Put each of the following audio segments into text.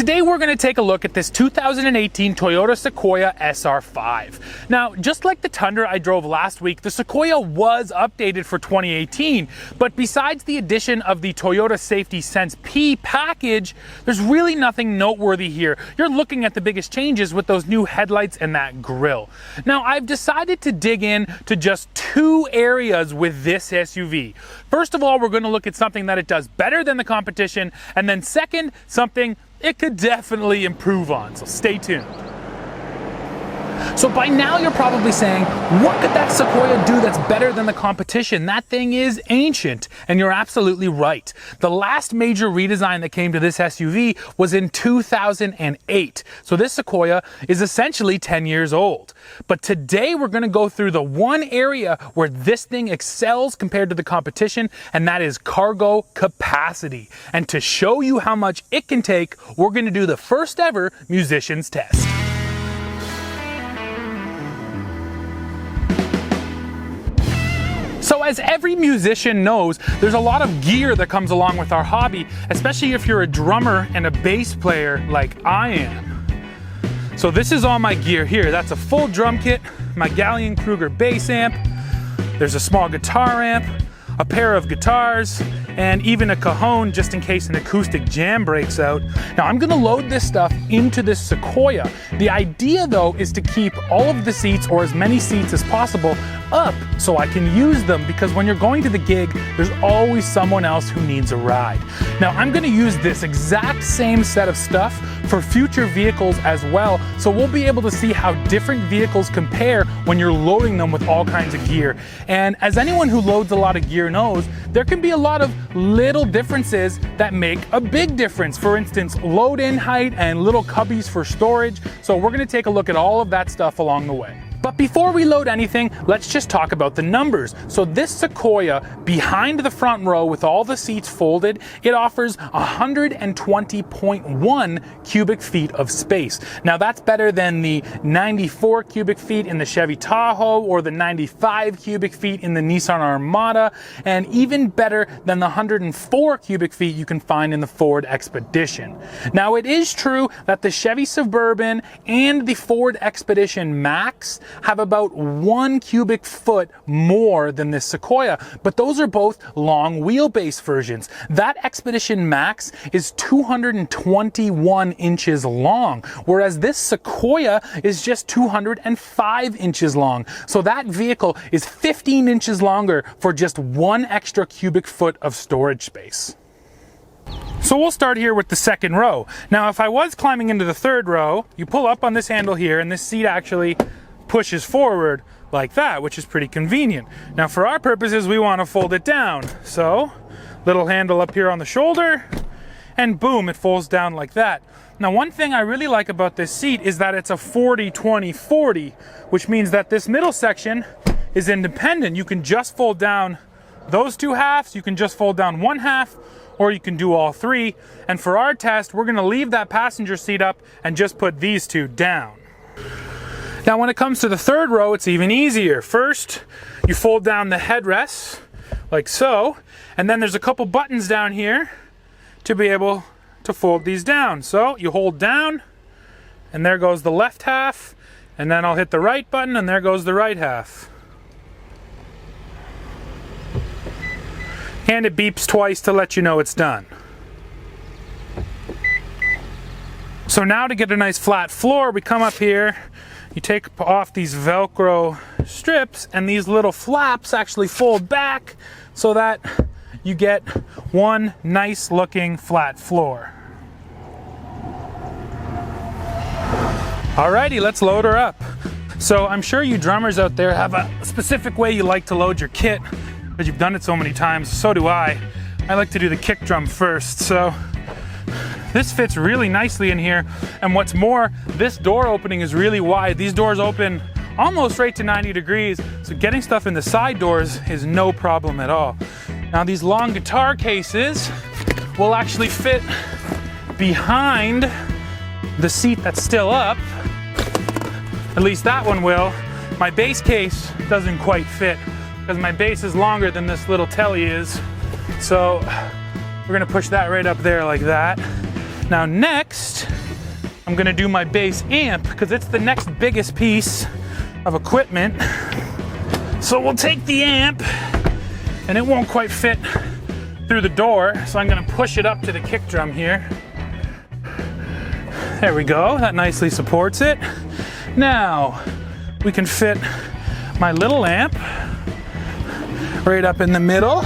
Today we're going to take a look at this 2018 Toyota Sequoia SR5. Now, just like the Tundra I drove last week, the Sequoia was updated for 2018, but besides the addition of the Toyota Safety Sense P package, there's really nothing noteworthy here. You're looking at the biggest changes with those new headlights and that grille. Now, I've decided to dig in to just two areas with this SUV. First of all, we're going to look at something that it does better than the competition, and then second, something it could definitely improve on, so stay tuned. So by now you're probably saying, what could that Sequoia do that's better than the competition? That thing is ancient, and you're absolutely right. The last major redesign that came to this SUV was in 2008. So this Sequoia is essentially 10 years old. But today we're going to go through the one area where this thing excels compared to the competition, and that is cargo capacity. And to show you how much it can take, we're going to do the first ever musician's test. So as every musician knows, there's a lot of gear that comes along with our hobby, especially if you're a drummer and a bass player like I am. So this is all my gear here. That's a full drum kit, my Galleon Kruger bass amp, there's a small guitar amp, a pair of guitars, and even a cajon just in case an acoustic jam breaks out. Now I'm gonna load this stuff into this Sequoia. The idea though is to keep all of the seats, or as many seats as possible, up so I can use them, because when you're going to the gig, there's always someone else who needs a ride. Now I'm gonna use this exact same set of stuff for future vehicles as well, so we'll be able to see how different vehicles compare when you're loading them with all kinds of gear. And as anyone who loads a lot of gear knows, there can be a lot of little differences that make a big difference. For instance, load-in height and little cubbies for storage. So we're gonna take a look at all of that stuff along the way. But before we load anything, let's just talk about the numbers. So this Sequoia, behind the front row with all the seats folded, it offers 120.1 cubic feet of space. Now that's better than the 94 cubic feet in the Chevy Tahoe or the 95 cubic feet in the Nissan Armada, and even better than the 104 cubic feet you can find in the Ford Expedition. Now it is true that the Chevy Suburban and the Ford Expedition Max have about 1 cubic foot more than this Sequoia, but those are both long wheelbase versions. That Expedition Max is 221 inches long, whereas this Sequoia is just 205 inches long. So that vehicle is 15 inches longer for just 1 extra cubic foot of storage space. So we'll start here with the second row. Now if I was climbing into the third row, you pull up on this handle here and this seat actually pushes forward like that, which is pretty convenient. Now for our purposes, we want to fold it down. So little handle up here on the shoulder, and boom, it folds down like that. Now one thing I really like about this seat is that it's a 40-20-40, which means that this middle section is independent. You can just fold down those two halves, you can just fold down one half, or you can do all three. And for our test, we're gonna leave that passenger seat up and just put these two down. Now when it comes to the third row, it's even easier. First, you fold down the headrests, like so, and then there's a couple buttons down here to be able to fold these down. So you hold down, and there goes the left half, and then I'll hit the right button, and there goes the right half. And it beeps twice to let you know it's done. So now to get a nice flat floor, we come up here, you take off these Velcro strips, and these little flaps actually fold back so that you get one nice looking flat floor. Alrighty, let's load her up. So I'm sure you drummers out there have a specific way you like to load your kit, because you've done it so many times. So do I. I like to do the kick drum first. So this fits really nicely in here, and what's more, this door opening is really wide. These doors open almost right to 90 degrees, so getting stuff in the side doors is no problem at all. Now these long guitar cases will actually fit behind the seat that's still up. At least that one will. My bass case doesn't quite fit because my bass is longer than this little telly is. So we're gonna push that right up there like that. Now next, I'm gonna do my bass amp because it's the next biggest piece of equipment. So we'll take the amp, and it won't quite fit through the door, so I'm gonna push it up to the kick drum here. There we go, that nicely supports it. Now, we can fit my little amp right up in the middle.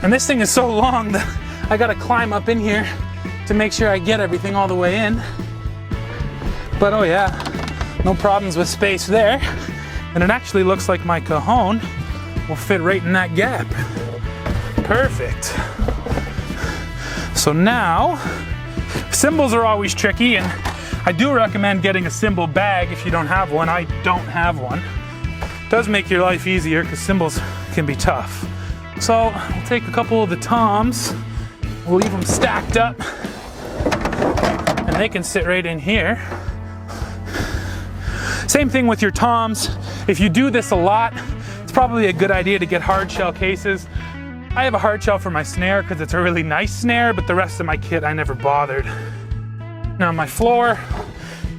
And this thing is so long that I gotta climb up in here to make sure I get everything all the way in. But oh yeah, no problems with space there. And it actually looks like my cajon will fit right in that gap. Perfect. So now, cymbals are always tricky, and I do recommend getting a cymbal bag if you don't have one. I don't have one. It does make your life easier because cymbals can be tough. So we'll take a couple of the toms, we'll leave them stacked up, and they can sit right in here. Same thing with your toms. If you do this a lot, it's probably a good idea to get hard shell cases. I have a hard shell for my snare because it's a really nice snare, but the rest of my kit I never bothered. Now my floor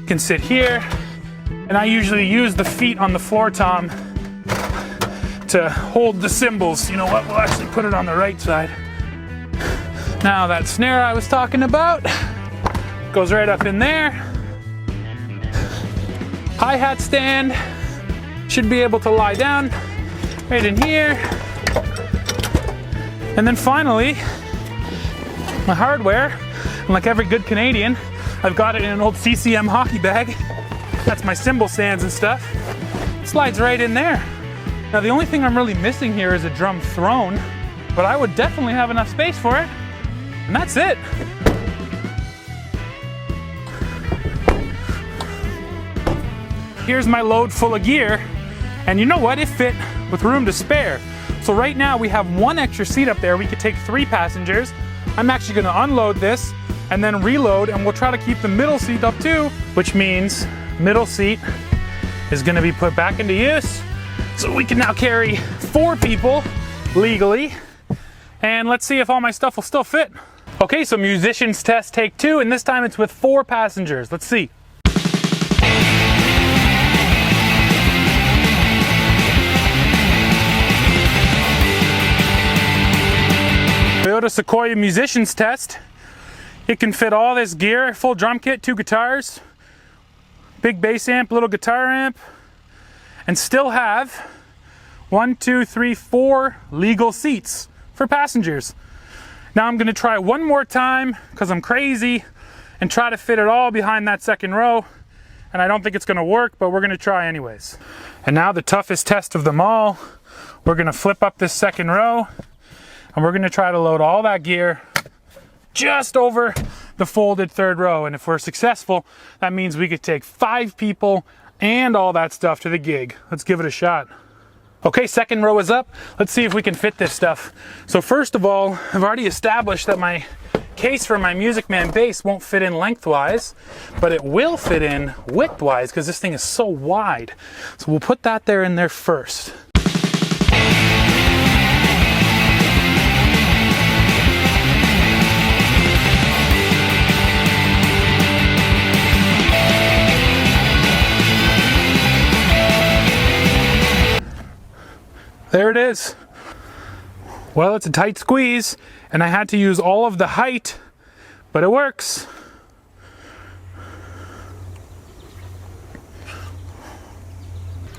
can sit here, and I usually use the feet on the floor tom to hold the cymbals. You know what, we'll actually put it on the right side. Now that snare I was talking about goes right up in there. Hi-hat stand should be able to lie down right in here. And then finally, my hardware, and like every good Canadian, I've got it in an old CCM hockey bag. That's my cymbal stands and stuff. It slides right in there. Now the only thing I'm really missing here is a drum throne, but I would definitely have enough space for it. And that's it. Here's my load full of gear, and you know what? It fit with room to spare. So right now we have one extra seat up there. We could take 3 passengers. I'm actually gonna unload this and then reload, and we'll try to keep the middle seat up too, which means middle seat is gonna be put back into use. So we can now carry 4 people legally, and let's see if all my stuff will still fit. Okay, so musicians test take 2, and this time it's with 4 passengers. Let's see. Toyota Sequoia musicians test. It can fit all this gear, full drum kit, 2 guitars, big bass amp, little guitar amp, and still have 1, 2, 3, 4 legal seats for passengers. Now I'm gonna try one more time because I'm crazy and try to fit it all behind that second row. And I don't think it's gonna work, but we're gonna try anyways. And now the toughest test of them all. We're gonna flip up this second row, and we're gonna try to load all that gear just over the folded third row. And if we're successful, that means we could take 5 people and all that stuff to the gig. Let's give it a shot. Okay, second row is up. Let's see if we can fit this stuff. So first of all, I've already established that my case for my Music Man bass won't fit in lengthwise, but it will fit in widthwise because this thing is so wide. So we'll put that there in there first. There it is. Well, it's a tight squeeze, and I had to use all of the height, but it works.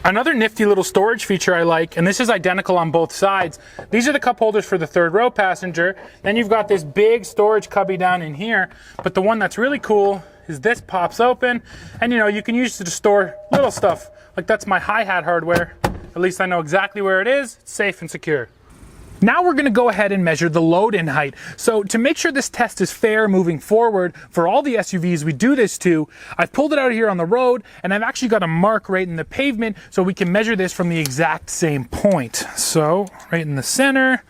Another nifty little storage feature I like, and this is identical on both sides. These are the cup holders for the third row passenger. Then you've got this big storage cubby down in here, but the one that's really cool is this pops open, and you know, you can use it to store little stuff. Like that's my hi-hat hardware. At least I know exactly where it is. It's safe and secure. Now we're gonna go ahead and measure the load-in height. So to make sure this test is fair moving forward for all the SUVs we do this to, I've pulled it out here on the road, and I've actually got a mark right in the pavement so we can measure this from the exact same point. So right in the center,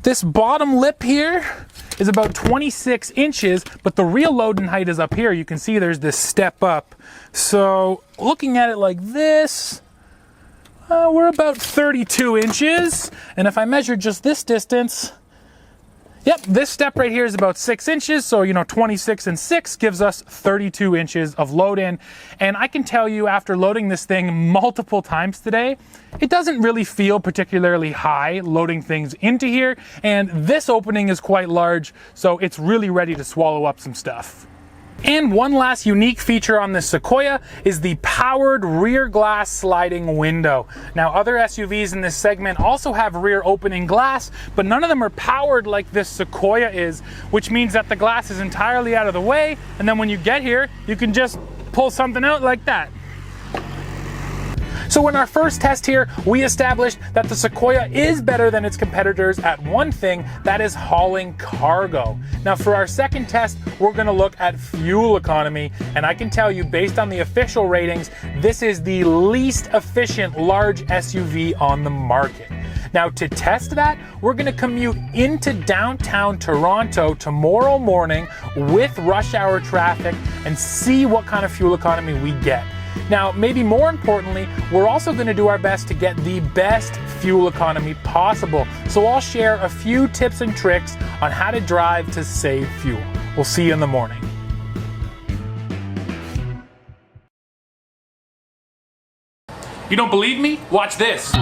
this bottom lip here is about 26 inches, but the real load-in height is up here. You can see there's this step up. So looking at it like this, we're about 32 inches. And if I measure just this distance, Yep, this step right here is about 6 inches, so 26 and 6 gives us 32 inches of load in. And I can tell you, after loading this thing multiple times today, it doesn't really feel particularly high loading things into here, and this opening is quite large, so it's really ready to swallow up some stuff. And one last unique feature on this Sequoia is the powered rear glass sliding window. Now, other SUVs in this segment also have rear opening glass, but none of them are powered like this Sequoia is, which means that the glass is entirely out of the way, and then when you get here, you can just pull something out like that. So in our first test here, we established that the Sequoia is better than its competitors at one thing, that is hauling cargo. Now for our second test, we're going to look at fuel economy, and I can tell you, based on the official ratings, this is the least efficient large SUV on the market. Now to test that, we're going to commute into downtown Toronto tomorrow morning with rush hour traffic and see what kind of fuel economy we get. Now, maybe more importantly, we're also going to do our best to get the best fuel economy possible. So I'll share a few tips and tricks on how to drive to save fuel. We'll see you in the morning. You don't believe me? Watch this.